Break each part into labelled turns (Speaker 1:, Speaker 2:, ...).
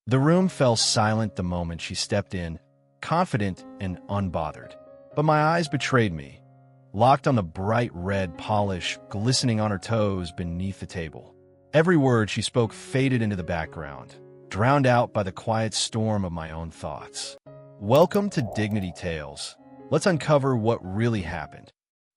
Speaker 1: The room fell silent the moment she stepped in, confident and unbothered. But my eyes betrayed me, locked on the bright red polish glistening on her toes beneath the table. Every word she spoke faded into the background, drowned out by the quiet storm of my own thoughts. Welcome to Dignity Tales. Let's uncover what really happened.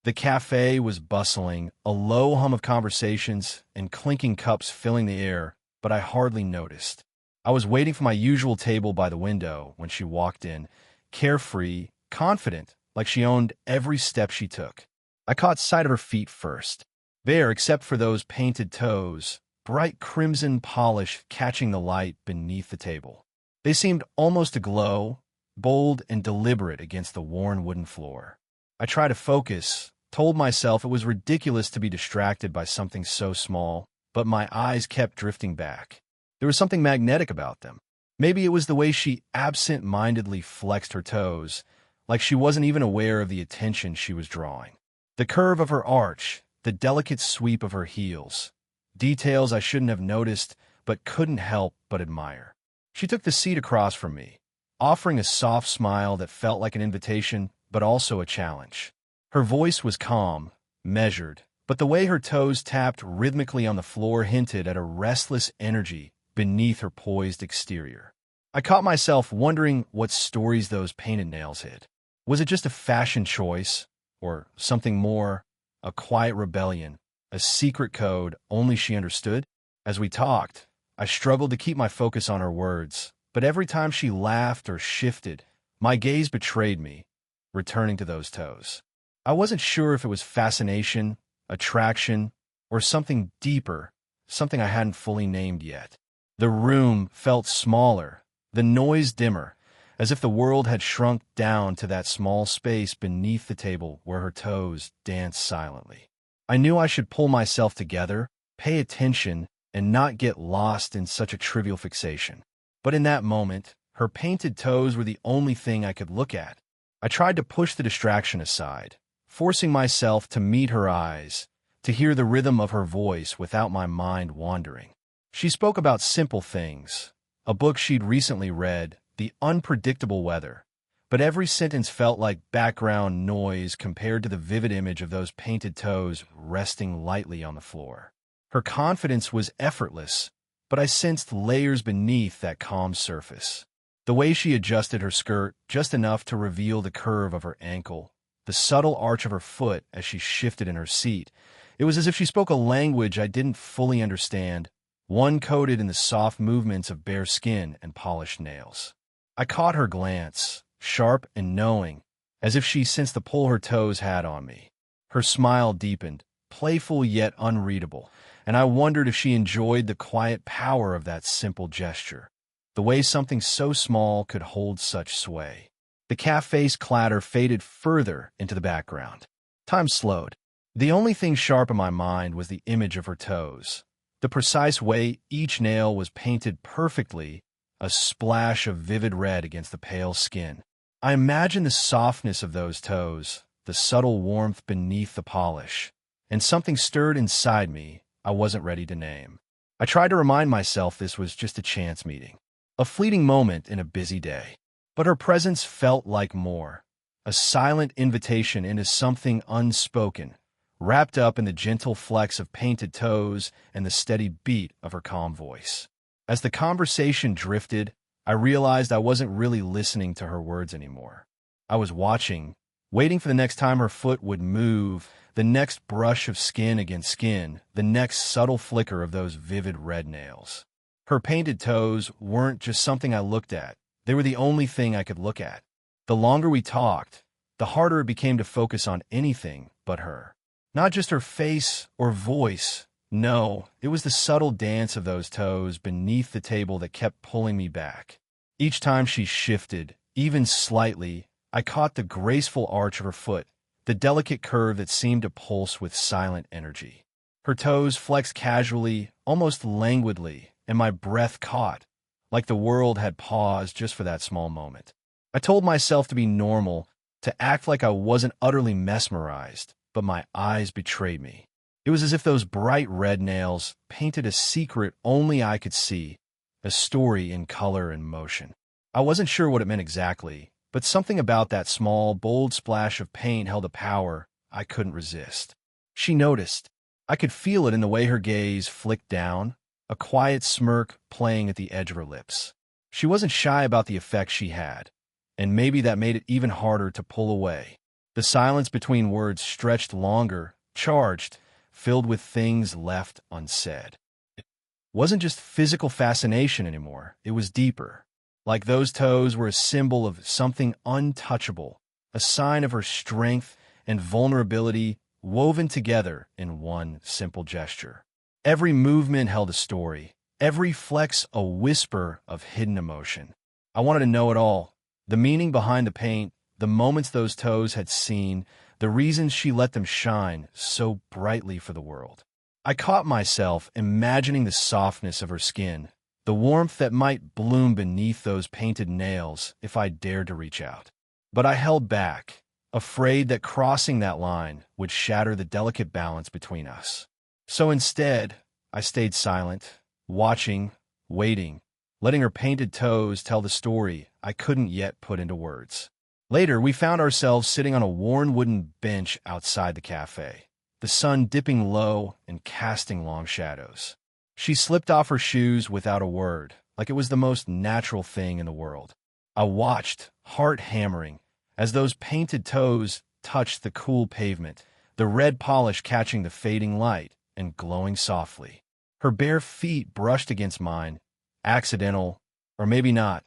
Speaker 1: The cafe was bustling, a low hum of conversations and clinking cups filling the air, but I hardly noticed. I was waiting for my usual table by the window when she walked in, carefree, confident, like she owned every step she took. I caught sight of her feet first. There, except for those painted toes, bright crimson polish catching the light beneath the table. They seemed almost aglow, bold and deliberate against the worn wooden floor. I tried to focus, told myself it was ridiculous to be distracted by something so small, but my eyes kept drifting back. There was something magnetic about them. Maybe it was the way she absent-mindedly flexed her toes, like she wasn't even aware of the attention she was drawing. The curve of her arch, the delicate sweep of her heels, details I shouldn't have noticed but couldn't help but admire. She took the seat across from me, offering a soft smile that felt like an invitation but also a challenge. Her voice was calm, measured, but the way her toes tapped rhythmically on the floor hinted at a restless energy beneath her poised exterior. I caught myself wondering what stories those painted nails hid. Was it just a fashion choice, or something more, a quiet rebellion, a secret code only she understood? As we talked, I struggled to keep my focus on her words, but every time she laughed or shifted, my gaze betrayed me, returning to those toes. I wasn't sure if it was fascination, attraction, or something deeper, something I hadn't fully named yet. The room felt smaller, the noise dimmer, as if the world had shrunk down to that small space beneath the table where her toes danced silently. I knew I should pull myself together, pay attention, and not get lost in such a trivial fixation. But in that moment, her painted toes were the only thing I could look at. I tried to push the distraction aside, forcing myself to meet her eyes, to hear the rhythm of her voice without my mind wandering. She spoke about simple things, a book she'd recently read, the unpredictable weather, but every sentence felt like background noise compared to the vivid image of those painted toes resting lightly on the floor. Her confidence was effortless, but I sensed layers beneath that calm surface. The way she adjusted her skirt just enough to reveal the curve of her ankle, the subtle arch of her foot as she shifted in her seat. It was as if she spoke a language I didn't fully understand, one coded in the soft movements of bare skin and polished nails. I caught her glance, sharp and knowing, as if she sensed the pull her toes had on me. Her smile deepened, playful yet unreadable, and I wondered if she enjoyed the quiet power of that simple gesture, the way something so small could hold such sway. The cafe's clatter faded further into the background. Time slowed. The only thing sharp in my mind was the image of her toes, the precise way each nail was painted perfectly, a splash of vivid red against the pale skin. I imagined the softness of those toes, the subtle warmth beneath the polish, and something stirred inside me I wasn't ready to name. I tried to remind myself this was just a chance meeting, a fleeting moment in a busy day. But her presence felt like more, a silent invitation into something unspoken, wrapped up in the gentle flex of painted toes and the steady beat of her calm voice. As the conversation drifted, I realized I wasn't really listening to her words anymore. I was watching, waiting for the next time her foot would move, the next brush of skin against skin, the next subtle flicker of those vivid red nails. Her painted toes weren't just something I looked at. They were the only thing I could look at. The longer we talked, the harder it became to focus on anything but her. Not just her face or voice. No, it was the subtle dance of those toes beneath the table that kept pulling me back. Each time she shifted, even slightly, I caught the graceful arch of her foot, the delicate curve that seemed to pulse with silent energy. Her toes flexed casually, almost languidly, and my breath caught, like the world had paused just for that small moment. I told myself to be normal, to act like I wasn't utterly mesmerized, but my eyes betrayed me. It was as if those bright red nails painted a secret only I could see, a story in color and motion. I wasn't sure what it meant exactly, but something about that small, bold splash of paint held a power I couldn't resist. She noticed. I could feel it in the way her gaze flicked down, a quiet smirk playing at the edge of her lips. She wasn't shy about the effect she had, and maybe that made it even harder to pull away. The silence between words stretched longer, charged, filled with things left unsaid. It wasn't just physical fascination anymore, it was deeper. Like those toes were a symbol of something untouchable, a sign of her strength and vulnerability woven together in one simple gesture. Every movement held a story, every flex a whisper of hidden emotion. I wanted to know it all, the meaning behind the paint, the moments those toes had seen, the reasons she let them shine so brightly for the world. I caught myself imagining the softness of her skin, the warmth that might bloom beneath those painted nails if I dared to reach out. But I held back, afraid that crossing that line would shatter the delicate balance between us. So instead, I stayed silent, watching, waiting, letting her painted toes tell the story I couldn't yet put into words. Later, we found ourselves sitting on a worn wooden bench outside the cafe, the sun dipping low and casting long shadows. She slipped off her shoes without a word, like it was the most natural thing in the world. I watched, heart hammering, as those painted toes touched the cool pavement, the red polish catching the fading light and glowing softly. Her bare feet brushed against mine, accidental, or maybe not,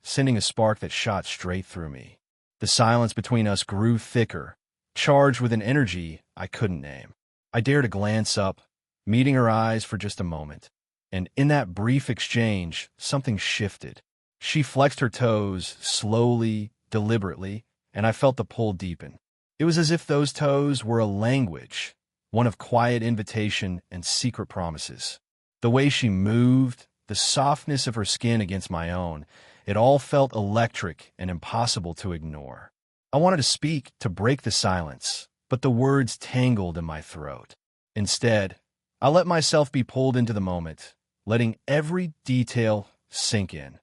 Speaker 1: sending a spark that shot straight through me. The silence between us grew thicker, charged with an energy I couldn't name. I dared to glance up, meeting her eyes for just a moment, and in that brief exchange, something shifted. She flexed her toes, slowly, deliberately, and I felt the pull deepen. It was as if those toes were a language, one of quiet invitation and secret promises. The way she moved, the softness of her skin against my own, it all felt electric and impossible to ignore. I wanted to speak, to break the silence, but the words tangled in my throat. Instead, I let myself be pulled into the moment, letting every detail sink in.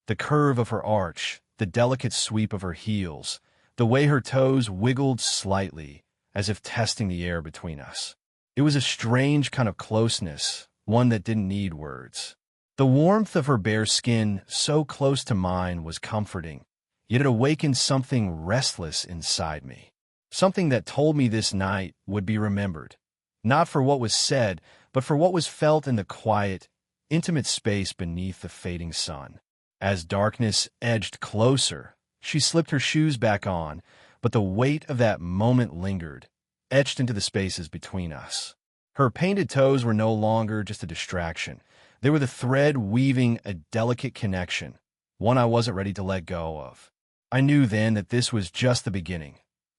Speaker 1: The curve of her arch, the delicate sweep of her heels, the way her toes wiggled slightly, as if testing the air between us. It was a strange kind of closeness, one that didn't need words. The warmth of her bare skin, so close to mine, was comforting, yet it awakened something restless inside me. Something that told me this night would be remembered, not for what was said, but for what was felt in the quiet, intimate space beneath the fading sun. As darkness edged closer, she slipped her shoes back on, but the weight of that moment lingered, etched into the spaces between us. Her painted toes were no longer just a distraction. They were the thread weaving a delicate connection, one I wasn't ready to let go of. I knew then that this was just the beginning,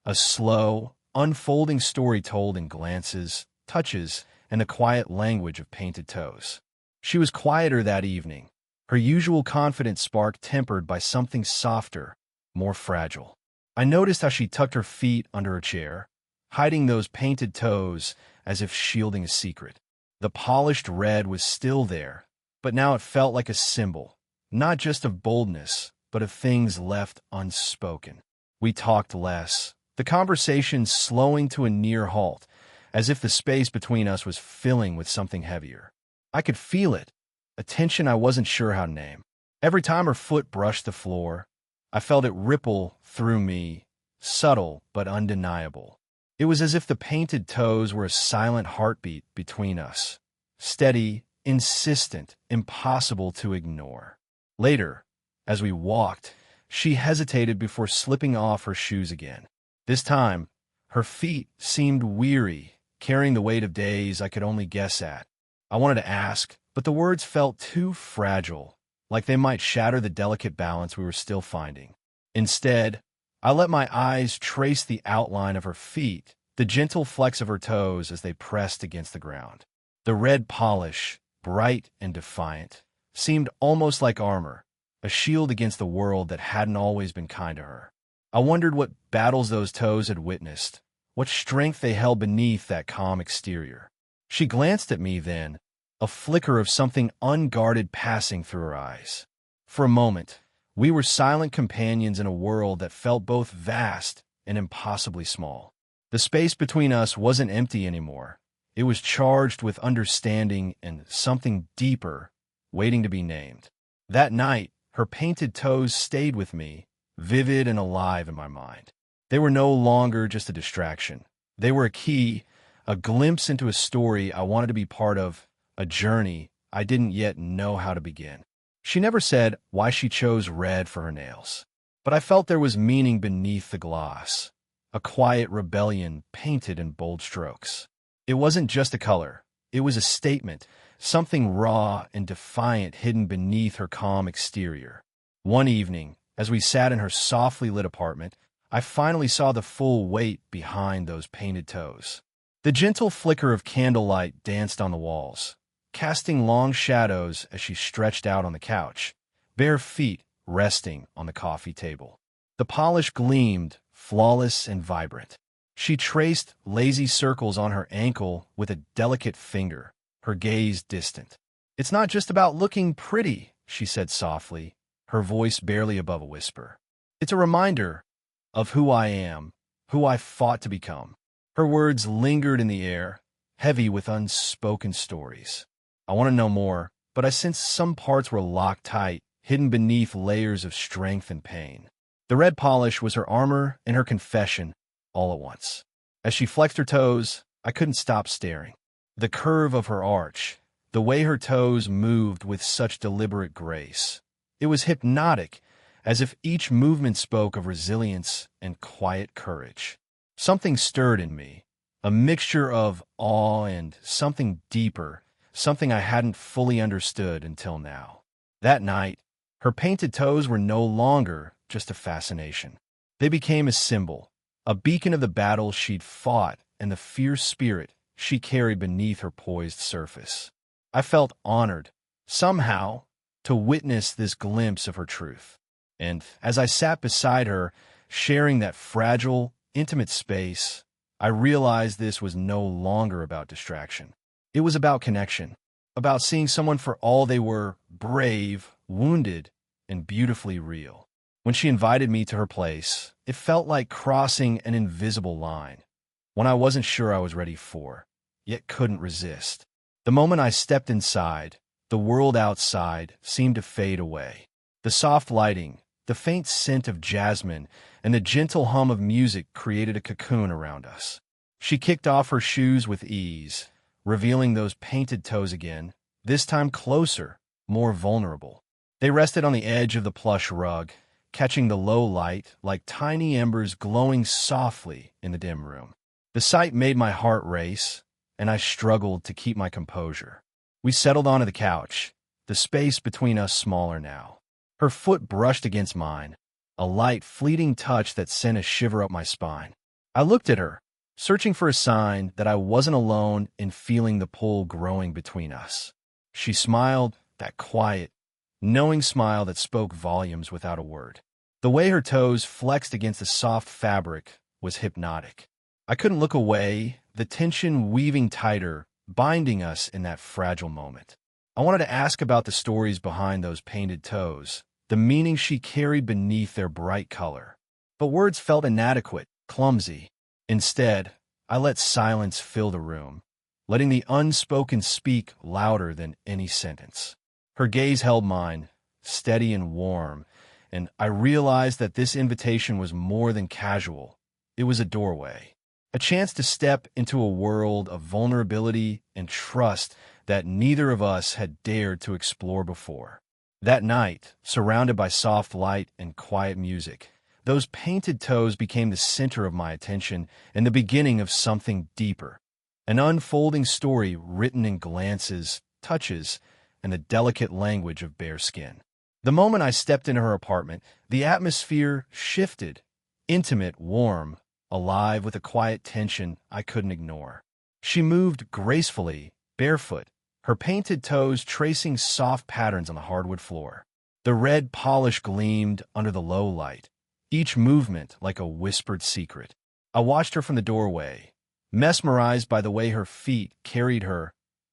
Speaker 1: a slow, unfolding story told in glances, touches, and the quiet language of painted toes. She was quieter that evening, her usual confident spark tempered by something softer, more fragile. I noticed how she tucked her feet under her chair, hiding those painted toes as if shielding a secret. The polished red was still there, but now it felt like a symbol, not just of boldness, but of things left unspoken. We talked less, the conversation slowing to a near halt, as if the space between us was filling with something heavier. I could feel it, a tension I wasn't sure how to name. Every time her foot brushed the floor, I felt it ripple through me, subtle but undeniable. It was as if the painted toes were a silent heartbeat between us, steady, insistent, impossible to ignore. Later, as we walked, she hesitated before slipping off her shoes again. This time, her feet seemed weary, carrying the weight of days I could only guess at. I wanted to ask, but the words felt too fragile, like they might shatter the delicate balance we were still finding. Instead, I let my eyes trace the outline of her feet, the gentle flex of her toes as they pressed against the ground. The red polish, bright and defiant, seemed almost like armor, a shield against the world that hadn't always been kind to her. I wondered what battles those toes had witnessed, what strength they held beneath that calm exterior. She glanced at me then, a flicker of something unguarded passing through her eyes. For a moment, we were silent companions in a world that felt both vast and impossibly small. The space between us wasn't empty anymore. It was charged with understanding and something deeper, waiting to be named. That night, her painted toes stayed with me, vivid and alive in my mind. They were no longer just a distraction. They were a key, a glimpse into a story I wanted to be part of, a journey I didn't yet know how to begin. She never said why she chose red for her nails, but I felt there was meaning beneath the gloss, a quiet rebellion painted in bold strokes. It wasn't just a color. It was a statement, something raw and defiant hidden beneath her calm exterior. One evening, as we sat in her softly lit apartment, I finally saw the full weight behind those painted toes. The gentle flicker of candlelight danced on the walls, casting long shadows as she stretched out on the couch, bare feet resting on the coffee table. The polish gleamed, flawless and vibrant. She traced lazy circles on her ankle with a delicate finger, her gaze distant. "It's not just about looking pretty," she said softly, her voice barely above a whisper. "It's a reminder of who I am, who I fought to become." Her words lingered in the air, heavy with unspoken stories. I want to know more, but I sensed some parts were locked tight, hidden beneath layers of strength and pain. The red polish was her armor and her confession, all at once. As she flexed her toes, I couldn't stop staring. The curve of her arch, the way her toes moved with such deliberate grace. It was hypnotic, as if each movement spoke of resilience and quiet courage. Something stirred in me, a mixture of awe and something deeper, something I hadn't fully understood until now. That night, her painted toes were no longer just a fascination. They became a symbol, a beacon of the battle she'd fought and the fierce spirit she carried beneath her poised surface. I felt honored, somehow, to witness this glimpse of her truth. And as I sat beside her, sharing that fragile, intimate space, I realized this was no longer about distraction. It was about connection, about seeing someone for all they were, brave, wounded, and beautifully real. When she invited me to her place, it felt like crossing an invisible line, one I wasn't sure I was ready for, yet couldn't resist. The moment I stepped inside, the world outside seemed to fade away. The soft lighting, the faint scent of jasmine, and the gentle hum of music created a cocoon around us. She kicked off her shoes with ease, revealing those painted toes again, this time closer, more vulnerable. They rested on the edge of the plush rug, catching the low light like tiny embers glowing softly in the dim room. The sight made my heart race, and I struggled to keep my composure. We settled onto the couch, the space between us smaller now. Her foot brushed against mine, a light, fleeting touch that sent a shiver up my spine. I looked at her, searching for a sign that I wasn't alone in feeling the pull growing between us. She smiled, that quiet, knowing smile that spoke volumes without a word. The way her toes flexed against the soft fabric was hypnotic. I couldn't look away, the tension weaving tighter, binding us in that fragile moment. I wanted to ask about the stories behind those painted toes, the meaning she carried beneath their bright color. But words felt inadequate, clumsy. Instead, I let silence fill the room, letting the unspoken speak louder than any sentence. Her gaze held mine, steady and warm, and I realized that this invitation was more than casual. It was a doorway, a chance to step into a world of vulnerability and trust that neither of us had dared to explore before. That night, surrounded by soft light and quiet music, those painted toes became the center of my attention and the beginning of something deeper, an unfolding story written in glances, touches, and the delicate language of bare skin. The moment I stepped into her apartment, the atmosphere shifted, intimate, warm, alive with a quiet tension I couldn't ignore. She moved gracefully, barefoot, her painted toes tracing soft patterns on the hardwood floor. The red polish gleamed under the low light, each movement like a whispered secret. I watched her from the doorway, mesmerized by the way her feet carried her,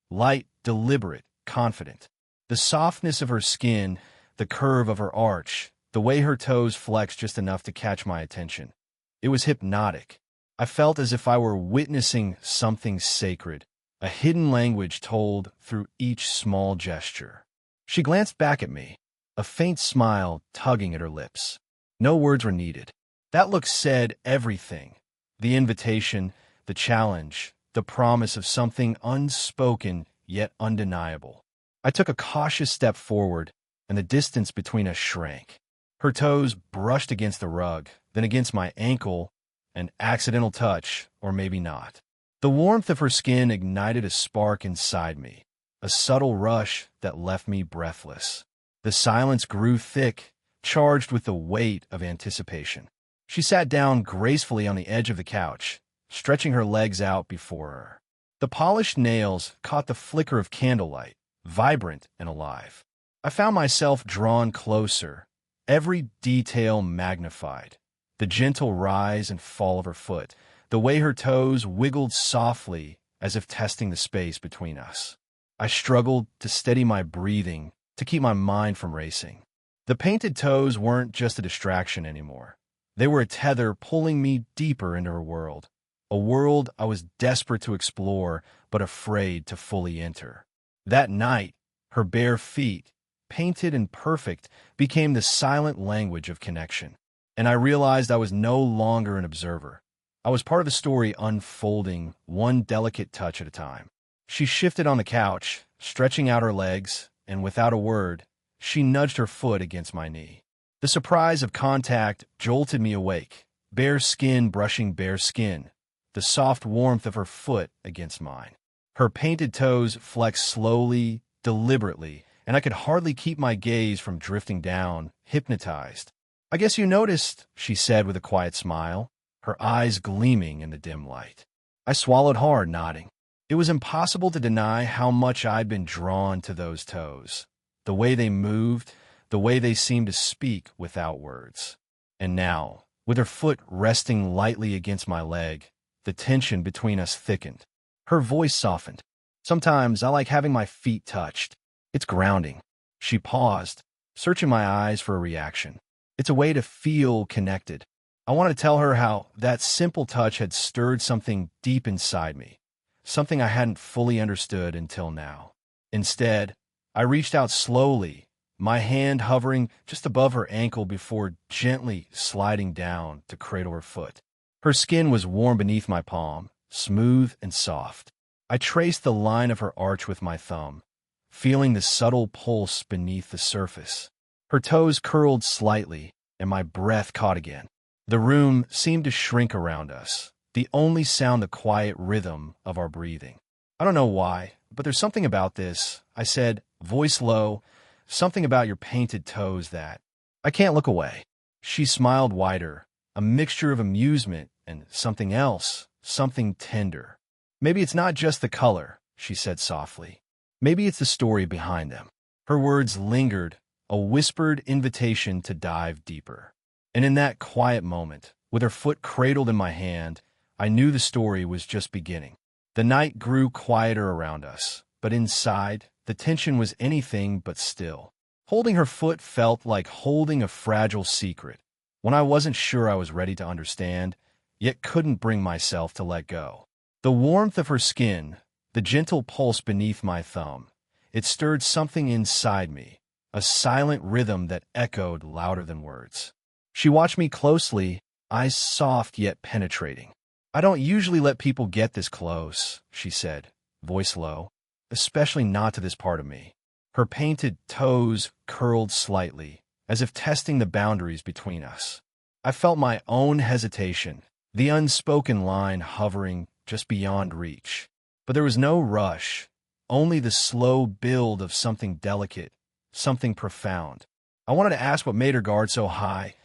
Speaker 1: light, deliberate, confident. The softness of her skin, the curve of her arch, the way her toes flexed just enough to catch my attention. It was hypnotic. I felt as if I were witnessing something sacred, a hidden language told through each small gesture. She glanced back at me, a faint smile tugging at her lips. No words were needed. That look said everything. The invitation, the challenge, the promise of something unspoken yet undeniable. I took a cautious step forward, and the distance between us shrank. Her toes brushed against the rug, then against my ankle, an accidental touch, or maybe not. The warmth of her skin ignited a spark inside me, a subtle rush that left me breathless. The silence grew thick, charged with the weight of anticipation. She sat down gracefully on the edge of the couch, stretching her legs out before her. The polished nails caught the flicker of candlelight, vibrant and alive. I found myself drawn closer, every detail magnified. The gentle rise and fall of her foot, the way her toes wiggled softly as if testing the space between us. I struggled to steady my breathing, to keep my mind from racing. The painted toes weren't just a distraction anymore. They were a tether pulling me deeper into her world, a world I was desperate to explore but afraid to fully enter. That night, her bare feet, painted and perfect, became the silent language of connection. And I realized I was no longer an observer. I was part of the story unfolding, one delicate touch at a time. She shifted on the couch, stretching out her legs, and without a word, she nudged her foot against my knee. The surprise of contact jolted me awake, bare skin brushing bare skin, the soft warmth of her foot against mine. Her painted toes flexed slowly, deliberately, and I could hardly keep my gaze from drifting down, hypnotized. "I guess you noticed," she said with a quiet smile, her eyes gleaming in the dim light. I swallowed hard, nodding. It was impossible to deny how much I'd been drawn to those toes, the way they moved, the way they seemed to speak without words. And now, with her foot resting lightly against my leg, the tension between us thickened. Her voice softened. "Sometimes I like having my feet touched. It's grounding." She paused, searching my eyes for a reaction. It's a way to feel connected. I wanted to tell her how that simple touch had stirred something deep inside me, something I hadn't fully understood until now. Instead, I reached out slowly, my hand hovering just above her ankle before gently sliding down to cradle her foot. Her skin was warm beneath my palm, smooth and soft. I traced the line of her arch with my thumb, feeling the subtle pulse beneath the surface. Her toes curled slightly, and my breath caught again. The room seemed to shrink around us, the only sound the quiet rhythm of our breathing. "I don't know why, but there's something about this," I said, voice low, "something about your painted toes that I can't look away." She smiled wider, a mixture of amusement and something else, something tender. "Maybe it's not just the color," she said softly. "Maybe it's the story behind them." Her words lingered, a whispered invitation to dive deeper. And in that quiet moment, with her foot cradled in my hand, I knew the story was just beginning. The night grew quieter around us, but inside, the tension was anything but still. Holding her foot felt like holding a fragile secret, one I wasn't sure I was ready to understand, yet couldn't bring myself to let go. The warmth of her skin, the gentle pulse beneath my thumb, it stirred something inside me, a silent rhythm that echoed louder than words. She watched me closely, eyes soft yet penetrating. "I don't usually let people get this close," she said, voice low, "especially not to this part of me." Her painted toes curled slightly, as if testing the boundaries between us. I felt my own hesitation, the unspoken line hovering just beyond reach. But there was no rush, only the slow build of something delicate, something profound. I wanted to ask what made her guard so high,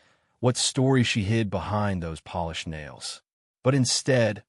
Speaker 1: what story she hid behind those polished nails. But instead,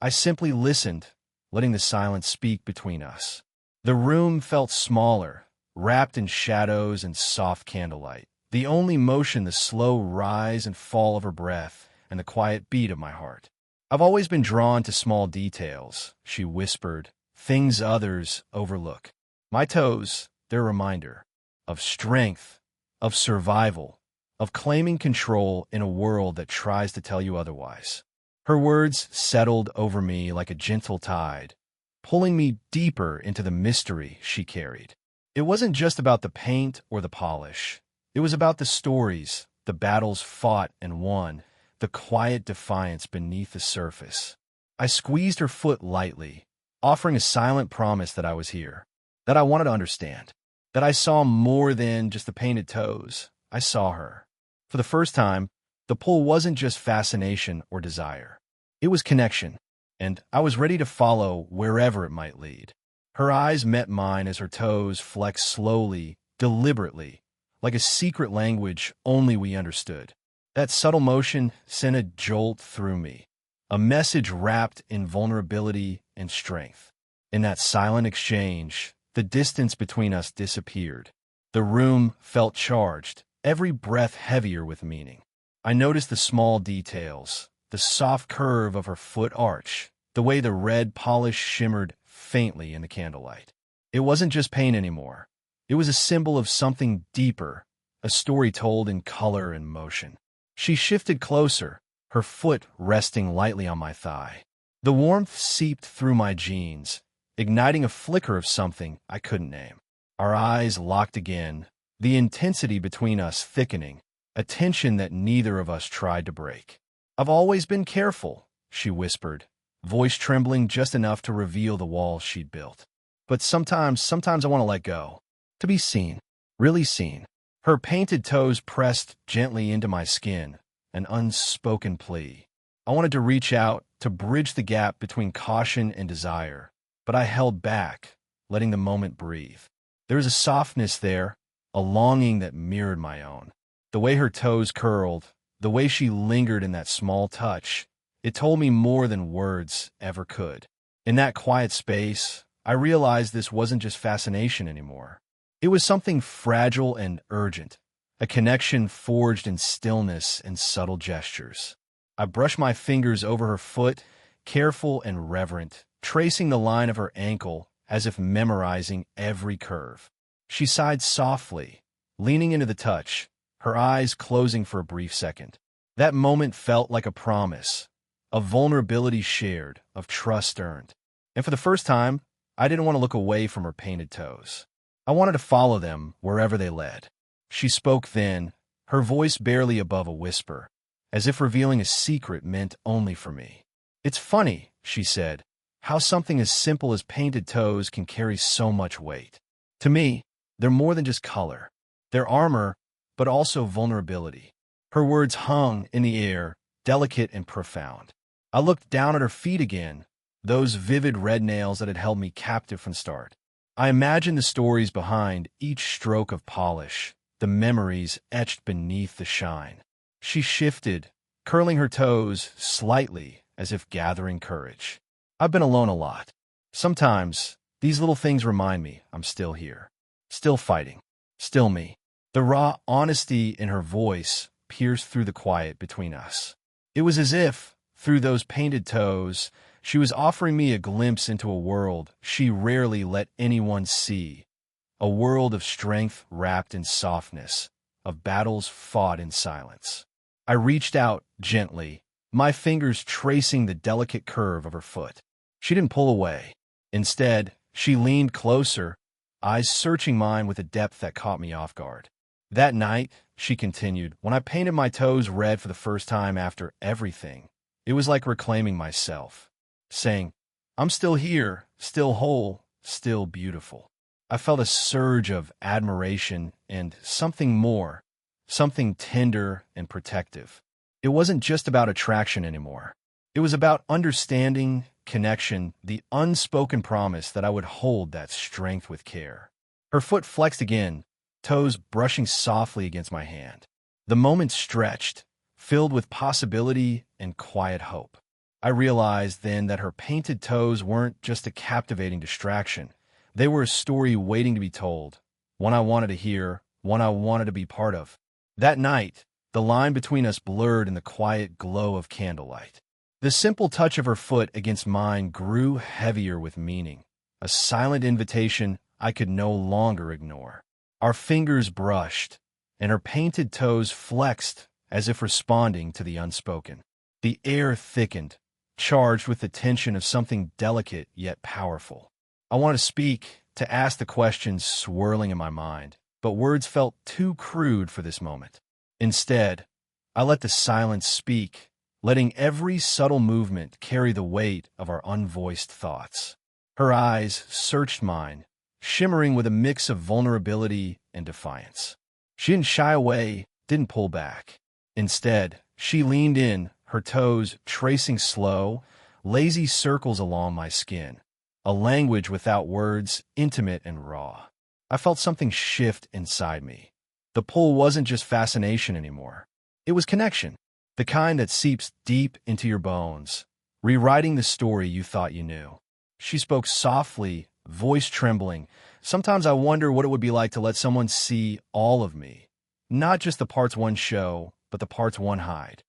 Speaker 1: I simply listened, letting the silence speak between us. The room felt smaller, wrapped in shadows and soft candlelight. The only motion the slow rise and fall of her breath and the quiet beat of my heart. "I've always been drawn to small details," she whispered, things others overlook. My toes, they're a reminder of strength, of survival, of claiming control in a world that tries to tell you otherwise. Her words settled over me like a gentle tide, pulling me deeper into the mystery she carried. It wasn't just about the paint or the polish. It was about the stories, the battles fought and won, the quiet defiance beneath the surface. I squeezed her foot lightly, offering a silent promise that I was here, that I wanted to understand, that I saw more than just the painted toes. I saw her. For the first time, the pull wasn't just fascination or desire. It was connection, and I was ready to follow wherever it might lead. Her eyes met mine as her toes flexed slowly, deliberately, like a secret language only we understood. That subtle motion sent a jolt through me, a message wrapped in vulnerability and strength. In that silent exchange, the distance between us disappeared. The room felt charged, every breath heavier with meaning. I noticed the small details, the soft curve of her foot arch, the way the red polish shimmered faintly in the candlelight. It wasn't just paint anymore. It was a symbol of something deeper, a story told in color and motion. She shifted closer, her foot resting lightly on my thigh. The warmth seeped through my jeans, igniting a flicker of something I couldn't name. Our eyes locked again, the intensity between us thickening, a tension that neither of us tried to break. "I've always been careful," she whispered, voice trembling just enough to reveal the walls she'd built. "But sometimes I want to let go. To be seen, really seen." Her painted toes pressed gently into my skin, an unspoken plea. I wanted to reach out, to bridge the gap between caution and desire, but I held back, letting the moment breathe. There was a softness there, a longing that mirrored my own. The way her toes curled, the way she lingered in that small touch, it told me more than words ever could. In that quiet space, I realized this wasn't just fascination anymore. It was something fragile and urgent, a connection forged in stillness and subtle gestures. I brushed my fingers over her foot, careful and reverent, tracing the line of her ankle as if memorizing every curve. She sighed softly, leaning into the touch, her eyes closing for a brief second. That moment felt like a promise, of vulnerability shared, of trust earned. And for the first time, I didn't want to look away from her painted toes. I wanted to follow them wherever they led. She spoke then, her voice barely above a whisper, as if revealing a secret meant only for me. "It's funny," she said, "how something as simple as painted toes can carry so much weight. To me, they're more than just color. They're armor, but also vulnerability." Her words hung in the air, delicate and profound. I looked down at her feet again, those vivid red nails that had held me captive from the start. I imagined the stories behind each stroke of polish, the memories etched beneath the shine. She shifted, curling her toes slightly as if gathering courage. "I've been alone a lot. Sometimes, these little things remind me I'm still here, still fighting, still me." The raw honesty in her voice pierced through the quiet between us. It was as if, through those painted toes, she was offering me a glimpse into a world she rarely let anyone see, a world of strength wrapped in softness, of battles fought in silence. I reached out gently, my fingers tracing the delicate curve of her foot. She didn't pull away. Instead, she leaned closer, eyes searching mine with a depth that caught me off guard. "That night," she continued, "when I painted my toes red for the first time after everything, it was like reclaiming myself, saying, 'I'm still here, still whole, still beautiful.'" I felt a surge of admiration and something more, something tender and protective. It wasn't just about attraction anymore. It was about understanding, connection, the unspoken promise that I would hold that strength with care. Her foot flexed again, toes brushing softly against my hand. The moment stretched, filled with possibility and quiet hope. I realized then that her painted toes weren't just a captivating distraction. They were a story waiting to be told, one I wanted to hear, one I wanted to be part of. That night, the line between us blurred in the quiet glow of candlelight. The simple touch of her foot against mine grew heavier with meaning, a silent invitation I could no longer ignore. Our fingers brushed, and her painted toes flexed as if responding to the unspoken. The air thickened, charged with the tension of something delicate yet powerful. I wanted to speak, to ask the questions swirling in my mind, but words felt too crude for this moment. Instead, I let the silence speak, letting every subtle movement carry the weight of our unvoiced thoughts. Her eyes searched mine, shimmering with a mix of vulnerability and defiance. She didn't shy away, didn't pull back. Instead, she leaned in, her toes tracing slow, lazy circles along my skin. A language without words, intimate and raw. I felt something shift inside me. The pull wasn't just fascination anymore. It was connection, the kind that seeps deep into your bones, rewriting the story you thought you knew. She spoke softly, voice trembling. Sometimes I wonder what it would be like to let someone see all of me, not just the parts one show, but the parts one hide.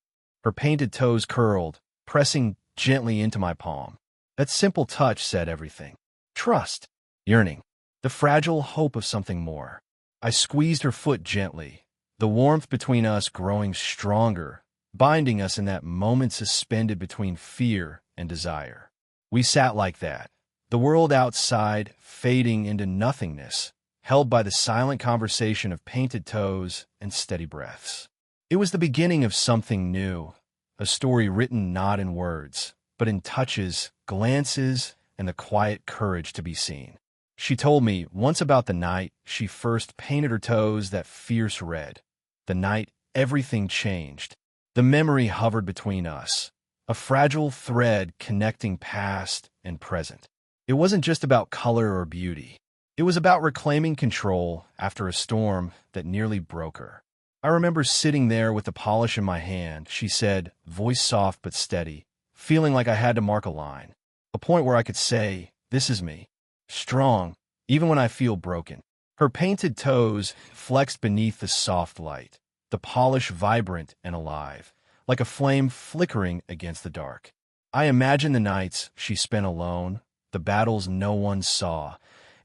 Speaker 1: Her painted toes curled, pressing gently into my palm. That simple touch said everything. Trust, yearning, the fragile hope of something more. I squeezed her foot gently, the warmth between us growing stronger, binding us in that moment suspended between fear and desire. We sat like that, the world outside fading into nothingness, held by the silent conversation of painted toes and steady breaths. It was the beginning of something new, a story written not in words, but in touches, glances, and the quiet courage to be seen. She told me once about the night she first painted her toes that fierce red. The night everything changed. The memory hovered between us, a fragile thread connecting past and present. It wasn't just about color or beauty. It was about reclaiming control after a storm that nearly broke her. I remember sitting there with the polish in my hand, she said, voice soft but steady, feeling like I had to mark a line, a point where I could say, this is me, strong, even when I feel broken. Her painted toes flexed beneath the soft light, the polish vibrant and alive, like a flame flickering against the dark. I imagined the nights she spent alone, the battles no one saw,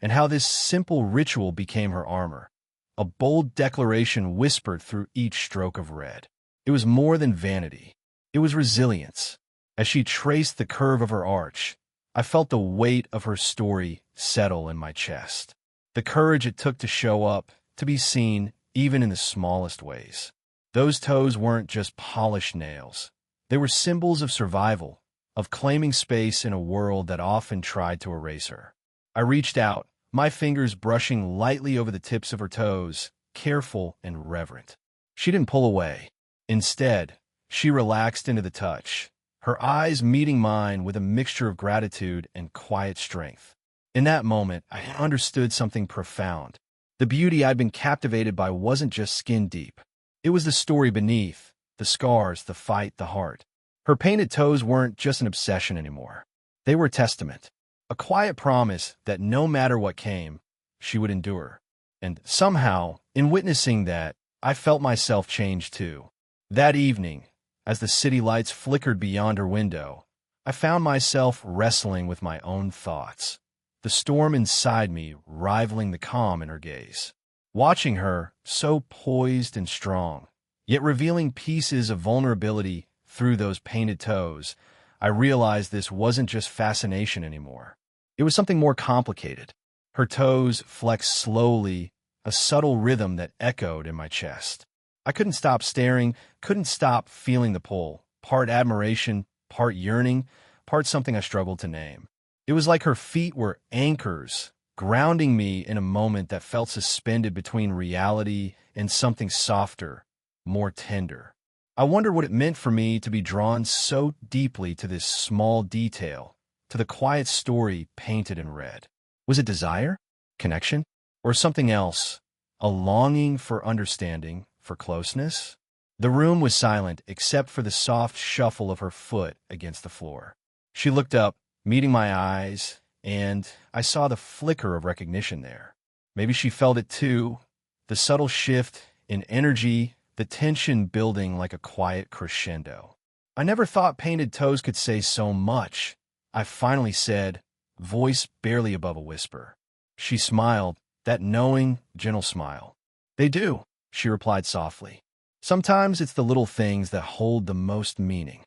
Speaker 1: and how this simple ritual became her armor, a bold declaration whispered through each stroke of red. It was more than vanity. It was resilience. As she traced the curve of her arch, I felt the weight of her story settle in my chest. The courage it took to show up, to be seen, even in the smallest ways. Those toes weren't just polished nails. They were symbols of survival, of claiming space in a world that often tried to erase her. I reached out, my fingers brushing lightly over the tips of her toes, careful and reverent. She didn't pull away. Instead, she relaxed into the touch, her eyes meeting mine with a mixture of gratitude and quiet strength. In that moment, I understood something profound. The beauty I'd been captivated by wasn't just skin deep. It was the story beneath, the scars, the fight, the heart. Her painted toes weren't just an obsession anymore. They were a testament, a quiet promise that no matter what came, she would endure. And somehow, in witnessing that, I felt myself change too. That evening, as the city lights flickered beyond her window, I found myself wrestling with my own thoughts, the storm inside me rivaling the calm in her gaze. Watching her, so poised and strong, yet revealing pieces of vulnerability through those painted toes, I realized this wasn't just fascination anymore. It was something more complicated. Her toes flexed slowly, a subtle rhythm that echoed in my chest. I couldn't stop staring, couldn't stop feeling the pull, part admiration, part yearning, part something I struggled to name. It was like her feet were anchors, grounding me in a moment that felt suspended between reality and something softer, more tender. I wondered what it meant for me to be drawn so deeply to this small detail, to the quiet story painted in red. Was it desire, connection, or something else, a longing for understanding, for closeness? The room was silent except for the soft shuffle of her foot against the floor. She looked up, meeting my eyes, and I saw the flicker of recognition there. Maybe she felt it too, the subtle shift in energy, the tension building like a quiet crescendo. I never thought painted toes could say so much. I finally said, voice barely above a whisper. She smiled, that knowing, gentle smile. "They do," she replied softly. "Sometimes it's the little things that hold the most meaning."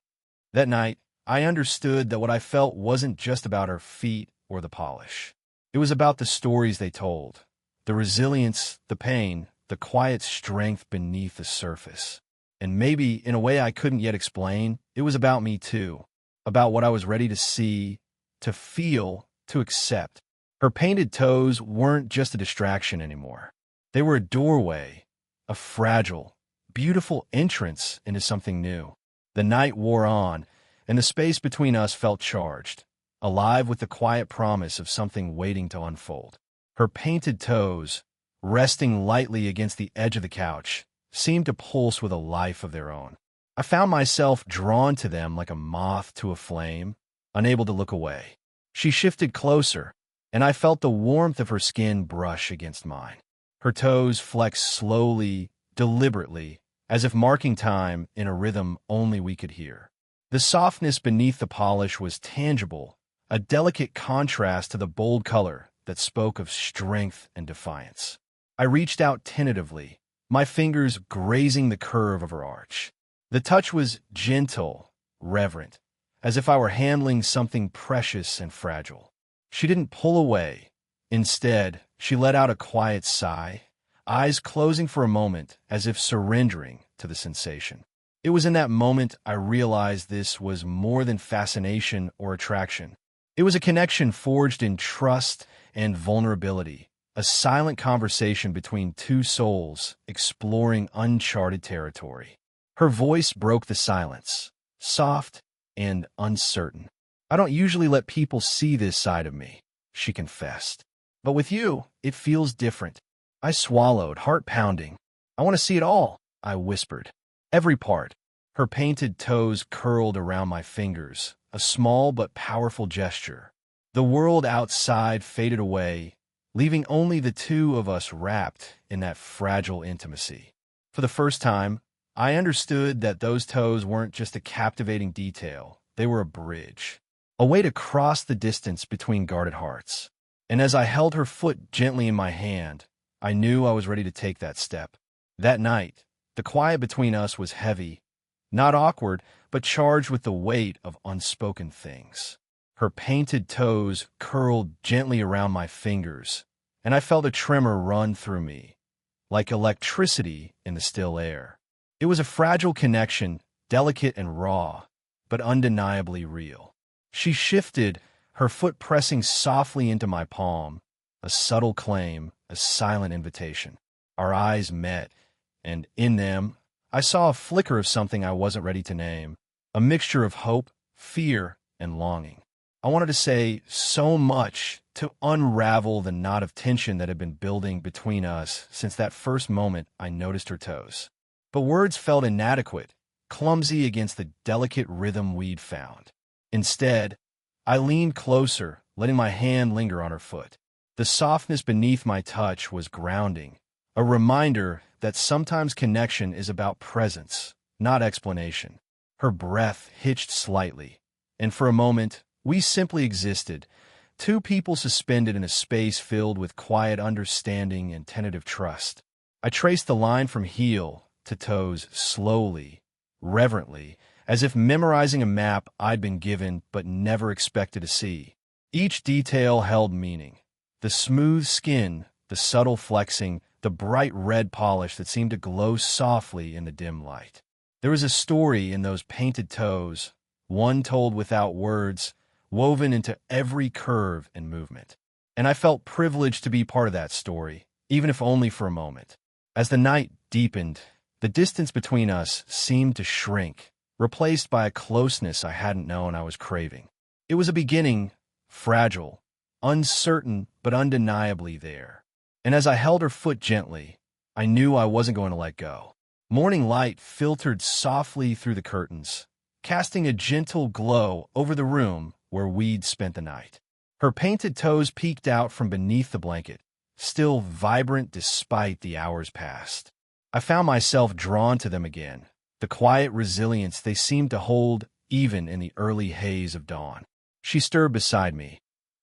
Speaker 1: That night, I understood that what I felt wasn't just about her feet or the polish. It was about the stories they told, the resilience, the pain, the quiet strength beneath the surface. And maybe, in a way I couldn't yet explain, it was about me too, about what I was ready to see, to feel, to accept. Her painted toes weren't just a distraction anymore. They were a doorway, a fragile, beautiful entrance into something new. The night wore on, and the space between us felt charged, alive with the quiet promise of something waiting to unfold. Her painted toes, resting lightly against the edge of the couch, seemed to pulse with a life of their own. I found myself drawn to them like a moth to a flame, unable to look away. She shifted closer, and I felt the warmth of her skin brush against mine. Her toes flexed slowly, deliberately, as if marking time in a rhythm only we could hear. The softness beneath the polish was tangible, a delicate contrast to the bold color that spoke of strength and defiance. I reached out tentatively, my fingers grazing the curve of her arch. The touch was gentle, reverent, as if I were handling something precious and fragile. She didn't pull away. Instead, she let out a quiet sigh, eyes closing for a moment as if surrendering to the sensation. It was in that moment I realized this was more than fascination or attraction. It was a connection forged in trust and vulnerability, a silent conversation between two souls exploring uncharted territory. Her voice broke the silence, soft and uncertain. "I don't usually let people see this side of me," she confessed. "But with you, it feels different." I swallowed, heart pounding. "I want to see it all," I whispered. Every part. Her painted toes curled around my fingers, a small but powerful gesture. The world outside faded away, leaving only the two of us wrapped in that fragile intimacy. For the first time, I understood that those toes weren't just a captivating detail, they were a bridge, a way to cross the distance between guarded hearts. And as I held her foot gently in my hand, I knew I was ready to take that step. That night, the quiet between us was heavy, not awkward, but charged with the weight of unspoken things. Her painted toes curled gently around my fingers, and I felt a tremor run through me, like electricity in the still air. It was a fragile connection, delicate and raw, but undeniably real. She shifted, her foot pressing softly into my palm, a subtle claim, a silent invitation. Our eyes met, and in them, I saw a flicker of something I wasn't ready to name, a mixture of hope, fear, and longing. I wanted to say so much to unravel the knot of tension that had been building between us since that first moment I noticed her toes. But words felt inadequate, clumsy against the delicate rhythm we'd found. Instead, I leaned closer, letting my hand linger on her foot. The softness beneath my touch was grounding, a reminder that sometimes connection is about presence, not explanation. Her breath hitched slightly, and for a moment, we simply existed, two people suspended in a space filled with quiet understanding and tentative trust. I traced the line from heel to toes slowly, reverently, as if memorizing a map I'd been given but never expected to see. Each detail held meaning. The smooth skin, the subtle flexing, the bright red polish that seemed to glow softly in the dim light. There was a story in those painted toes, one told without words, woven into every curve and movement. And I felt privileged to be part of that story, even if only for a moment. As the night deepened, the distance between us seemed to shrink, replaced by a closeness I hadn't known I was craving. It was a beginning, fragile, uncertain, but undeniably there. And as I held her foot gently, I knew I wasn't going to let go. Morning light filtered softly through the curtains, casting a gentle glow over the room where we'd spent the night. Her painted toes peeked out from beneath the blanket, still vibrant despite the hours past. I found myself drawn to them again, the quiet resilience they seemed to hold even in the early haze of dawn. She stirred beside me,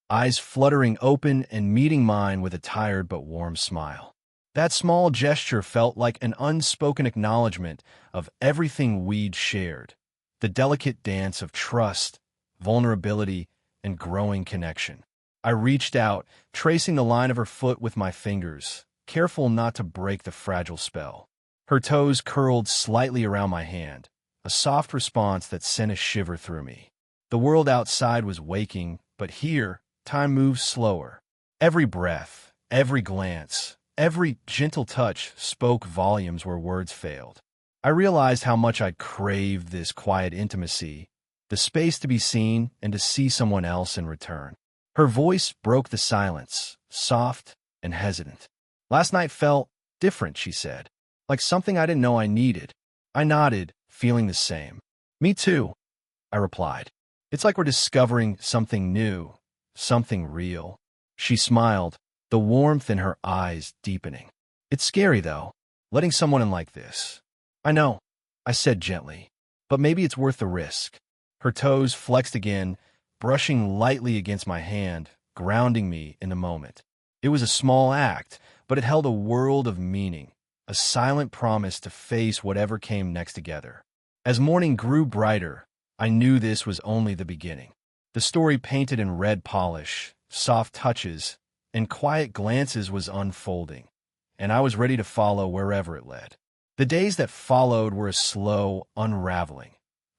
Speaker 1: eyes fluttering open and meeting mine with a tired but warm smile. That small gesture felt like an unspoken acknowledgement of everything we'd shared, the delicate dance of trust, vulnerability, and growing connection. I reached out, tracing the line of her foot with my fingers, careful not to break the fragile spell. Her toes curled slightly around my hand, a soft response that sent a shiver through me. The world outside was waking, but here, time moved slower. Every breath, every glance, every gentle touch spoke volumes where words failed. I realized how much I'd craved this quiet intimacy, the space to be seen and to see someone else in return. Her voice broke the silence, soft and hesitant. "Last night felt different," she said, "like something I didn't know I needed." I nodded, feeling the same. "Me too," I replied. "It's like we're discovering something new, something real." She smiled, the warmth in her eyes deepening. "It's scary, though, letting someone in like this." "I know," I said gently, "but maybe it's worth the risk." Her toes flexed again, brushing lightly against my hand, grounding me in the moment. It was a small act, but it held a world of meaning, a silent promise to face whatever came next together. As morning grew brighter, I knew this was only the beginning. The story painted in red polish, soft touches, and quiet glances was unfolding, and I was ready to follow wherever it led. The days that followed were a slow unraveling,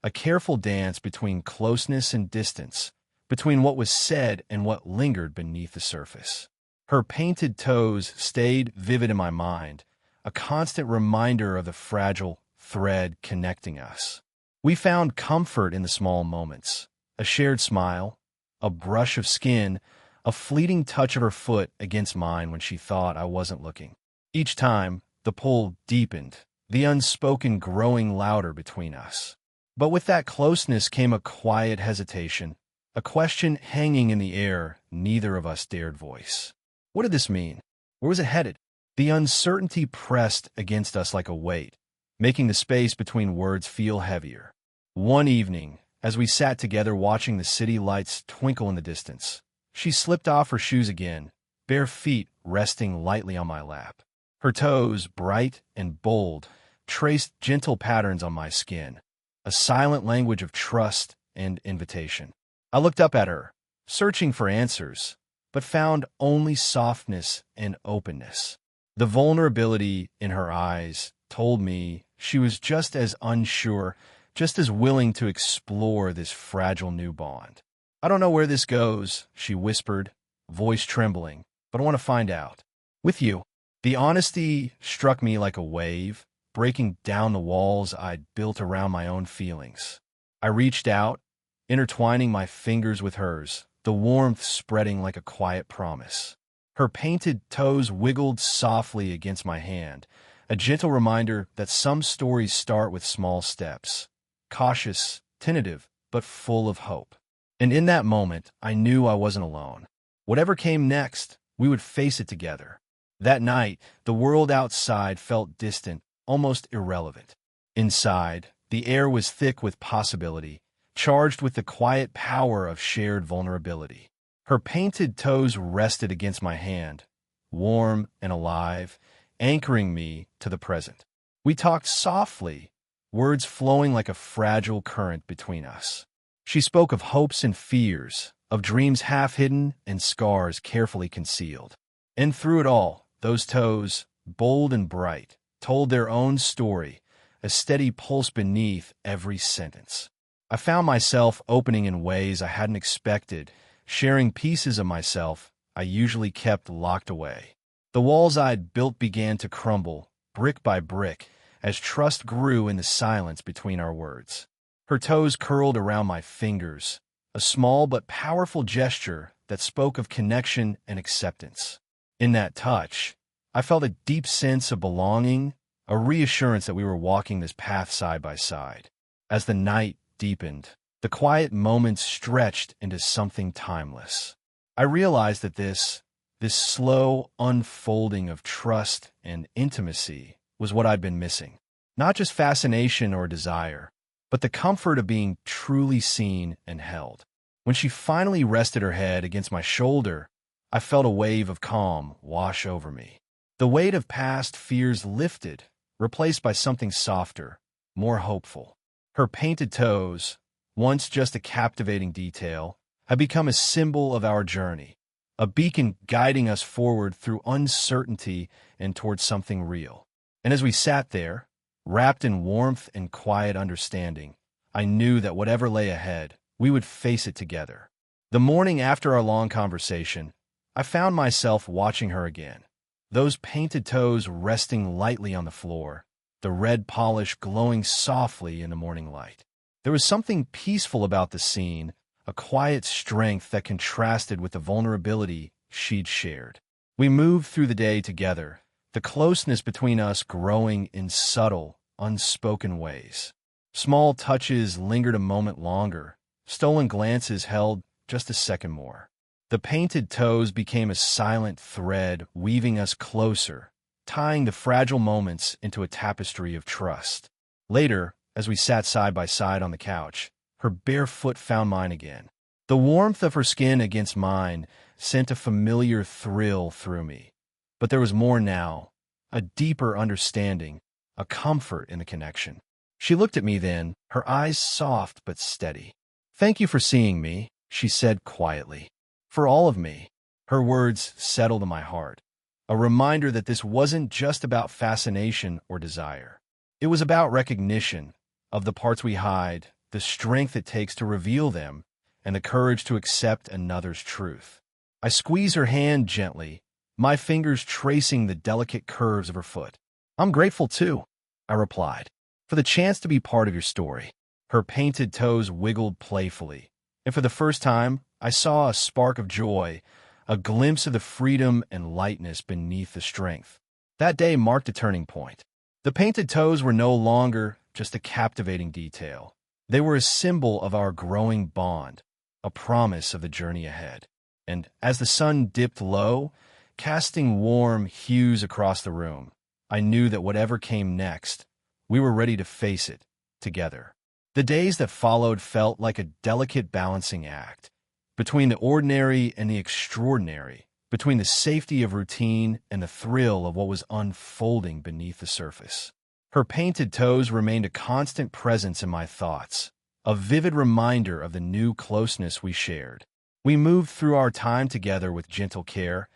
Speaker 1: a careful dance between closeness and distance, between what was said and what lingered beneath the surface. Her painted toes stayed vivid in my mind, a constant reminder of the fragile thread connecting us. We found comfort in the small moments, a shared smile, a brush of skin, a fleeting touch of her foot against mine when she thought I wasn't looking. Each time, the pull deepened, the unspoken growing louder between us. But with that closeness came a quiet hesitation, a question hanging in the air neither of us dared voice. What did this mean? Where was it headed? The uncertainty pressed against us like a weight, making the space between words feel heavier. One evening, as we sat together watching the city lights twinkle in the distance, she slipped off her shoes again, bare feet resting lightly on my lap. Her toes, bright and bold, traced gentle patterns on my skin, a silent language of trust and invitation. I looked up at her, searching for answers, but found only softness and openness. The vulnerability in her eyes told me she was just as unsure, just as willing to explore this fragile new bond. "I don't know where this goes," she whispered, voice trembling, "but I want to find out. With you." The honesty struck me like a wave, breaking down the walls I'd built around my own feelings. I reached out, intertwining my fingers with hers, the warmth spreading like a quiet promise. Her painted toes wiggled softly against my hand, a gentle reminder that some stories start with small steps, cautious, tentative, but full of hope. And in that moment, I knew I wasn't alone. Whatever came next, we would face it together. That night, the world outside felt distant, almost irrelevant. Inside, the air was thick with possibility, charged with the quiet power of shared vulnerability. Her painted toes rested against my hand, warm and alive, anchoring me to the present. We talked softly, words flowing like a fragile current between us. She spoke of hopes and fears, of dreams half hidden and scars carefully concealed. And through it all, those toes, bold and bright, told their own story, a steady pulse beneath every sentence. I found myself opening in ways I hadn't expected, sharing pieces of myself I usually kept locked away. The walls I'd built began to crumble, brick by brick, as trust grew in the silence between our words. Her toes curled around my fingers, a small but powerful gesture that spoke of connection and acceptance. In that touch, I felt a deep sense of belonging, a reassurance that we were walking this path side by side. As the night deepened, the quiet moments stretched into something timeless. I realized that this slow unfolding of trust and intimacy was what I'd been missing. Not just fascination or desire, but the comfort of being truly seen and held. When she finally rested her head against my shoulder, I felt a wave of calm wash over me. The weight of past fears lifted, replaced by something softer, more hopeful. Her painted toes, once just a captivating detail, had become a symbol of our journey, a beacon guiding us forward through uncertainty and towards something real. And as we sat there, wrapped in warmth and quiet understanding, I knew that whatever lay ahead, we would face it together. The morning after our long conversation, I found myself watching her again, those painted toes resting lightly on the floor, the red polish glowing softly in the morning light. There was something peaceful about the scene, a quiet strength that contrasted with the vulnerability she'd shared. We moved through the day together, the closeness between us growing in subtle, unspoken ways. Small touches lingered a moment longer, stolen glances held just a second more. The painted toes became a silent thread weaving us closer, tying the fragile moments into a tapestry of trust. Later, as we sat side by side on the couch, her bare foot found mine again. The warmth of her skin against mine sent a familiar thrill through me. But there was more now, a deeper understanding, a comfort in the connection. She looked at me then, her eyes soft but steady. "Thank you for seeing me," she said quietly. "For all of me." Her words settled in my heart, a reminder that this wasn't just about fascination or desire. It was about recognition of the parts we hide, the strength it takes to reveal them, and the courage to accept another's truth. I squeezed her hand gently, my fingers tracing the delicate curves of her foot. "I'm grateful too," I replied, "for the chance to be part of your story." Her painted toes wiggled playfully, and for the first time, I saw a spark of joy, a glimpse of the freedom and lightness beneath the strength. That day marked a turning point. The painted toes were no longer just a captivating detail. They were a symbol of our growing bond, a promise of the journey ahead. And as the sun dipped low, casting warm hues across the room, I knew that whatever came next, we were ready to face it together. The days that followed felt like a delicate balancing act, between the ordinary and the extraordinary, between the safety of routine and the thrill of what was unfolding beneath the surface. Her painted toes remained a constant presence in my thoughts, a vivid reminder of the new closeness we shared. We moved through our time together with gentle care,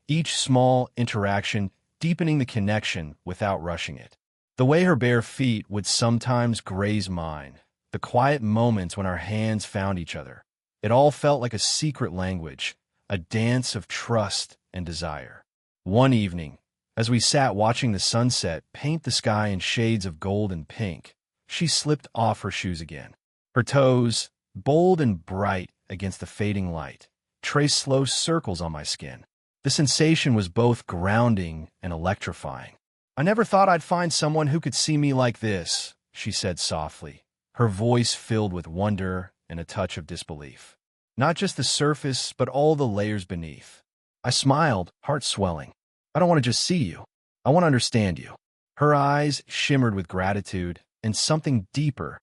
Speaker 1: each small interaction deepening the connection without rushing it. The way her bare feet would sometimes graze mine, the quiet moments when our hands found each other, it all felt like a secret language, a dance of trust and desire. One evening, as we sat watching the sunset paint the sky in shades of gold and pink, she slipped off her shoes again. Her toes, bold and bright against the fading light, traced slow circles on my skin. The sensation was both grounding and electrifying. "I never thought I'd find someone who could see me like this," she said softly, her voice filled with wonder and a touch of disbelief. "Not just the surface, but all the layers beneath." I smiled, heart swelling. "I don't want to just see you. I want to understand you." Her eyes shimmered with gratitude and something deeper,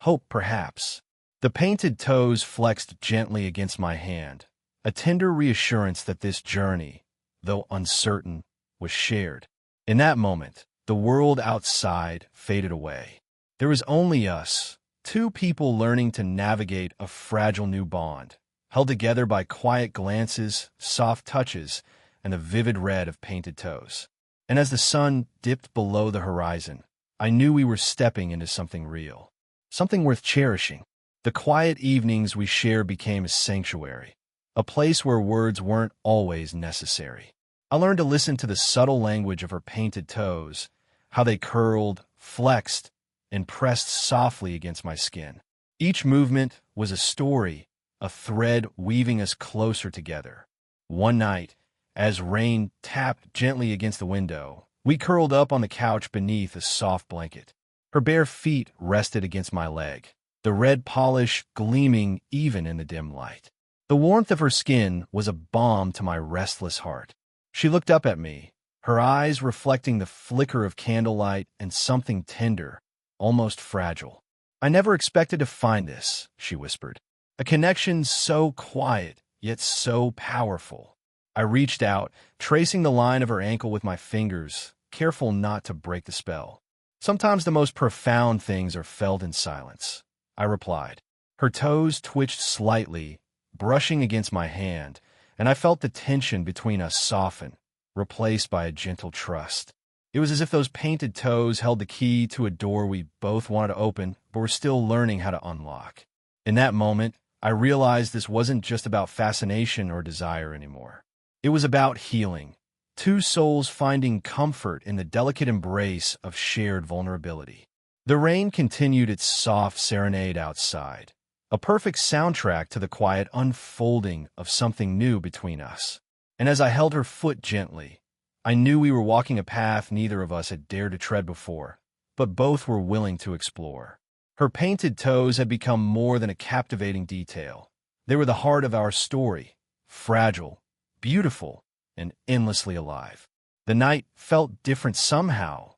Speaker 1: hope perhaps. The painted toes flexed gently against my hand, a tender reassurance that this journey, though uncertain, was shared. In that moment, the world outside faded away. There was only us, two people learning to navigate a fragile new bond, held together by quiet glances, soft touches, and the vivid red of painted toes. And as the sun dipped below the horizon, I knew we were stepping into something real, something worth cherishing. The quiet evenings we shared became a sanctuary, a place where words weren't always necessary. I learned to listen to the subtle language of her painted toes, how they curled, flexed, and pressed softly against my skin. Each movement was a story, a thread weaving us closer together. One night, as rain tapped gently against the window, we curled up on the couch beneath a soft blanket. Her bare feet rested against my leg, the red polish gleaming even in the dim light. The warmth of her skin was a balm to my restless heart. She looked up at me, her eyes reflecting the flicker of candlelight and something tender, almost fragile. "I never expected to find this," she whispered. A connection so quiet, yet so powerful. I reached out, tracing the line of her ankle with my fingers, careful not to break the spell. Sometimes the most profound things are felt in silence, I replied. Her toes twitched slightly, brushing against my hand, and I felt the tension between us soften, replaced by a gentle trust. It was as if those painted toes held the key to a door we both wanted to open, but were still learning how to unlock. In that moment, I realized this wasn't just about fascination or desire anymore. It was about healing, two souls finding comfort in the delicate embrace of shared vulnerability. The rain continued its soft serenade outside, a perfect soundtrack to the quiet unfolding of something new between us. And as I held her foot gently, I knew we were walking a path neither of us had dared to tread before, but both were willing to explore. Her painted toes had become more than a captivating detail. They were the heart of our story, fragile, beautiful, and endlessly alive. The night felt different somehow,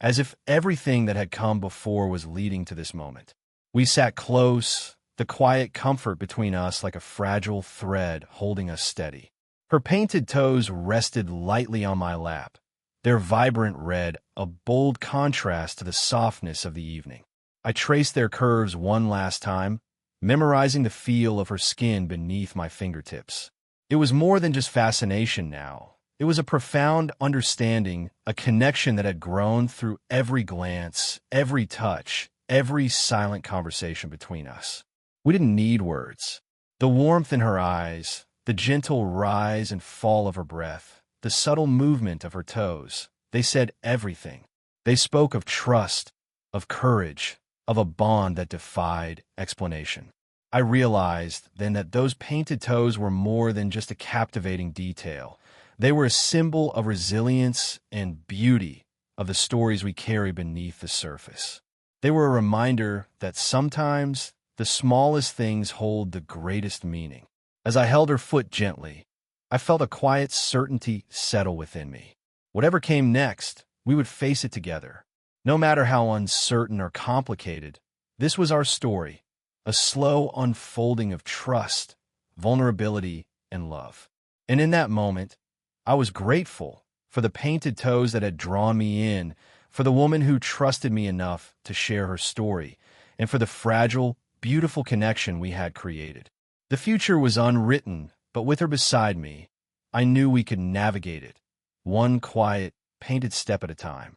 Speaker 1: as if everything that had come before was leading to this moment. We sat close, the quiet comfort between us like a fragile thread holding us steady. Her painted toes rested lightly on my lap, their vibrant red a bold contrast to the softness of the evening. I traced their curves one last time, memorizing the feel of her skin beneath my fingertips. It was more than just fascination now. It was a profound understanding, a connection that had grown through every glance, every touch, every silent conversation between us. We didn't need words. The warmth in her eyes, the gentle rise and fall of her breath, the subtle movement of her toes, they said everything. They spoke of trust, of courage, of a bond that defied explanation. I realized then that those painted toes were more than just a captivating detail. They were a symbol of resilience and beauty of the stories we carry beneath the surface. They were a reminder that sometimes the smallest things hold the greatest meaning. As I held her foot gently, I felt a quiet certainty settle within me. Whatever came next, we would face it together. No matter how uncertain or complicated, this was our story, a slow unfolding of trust, vulnerability, and love. And in that moment, I was grateful for the painted toes that had drawn me in, for the woman who trusted me enough to share her story, and for the fragile, beautiful connection we had created. The future was unwritten, but with her beside me, I knew we could navigate it, one quiet, painted step at a time.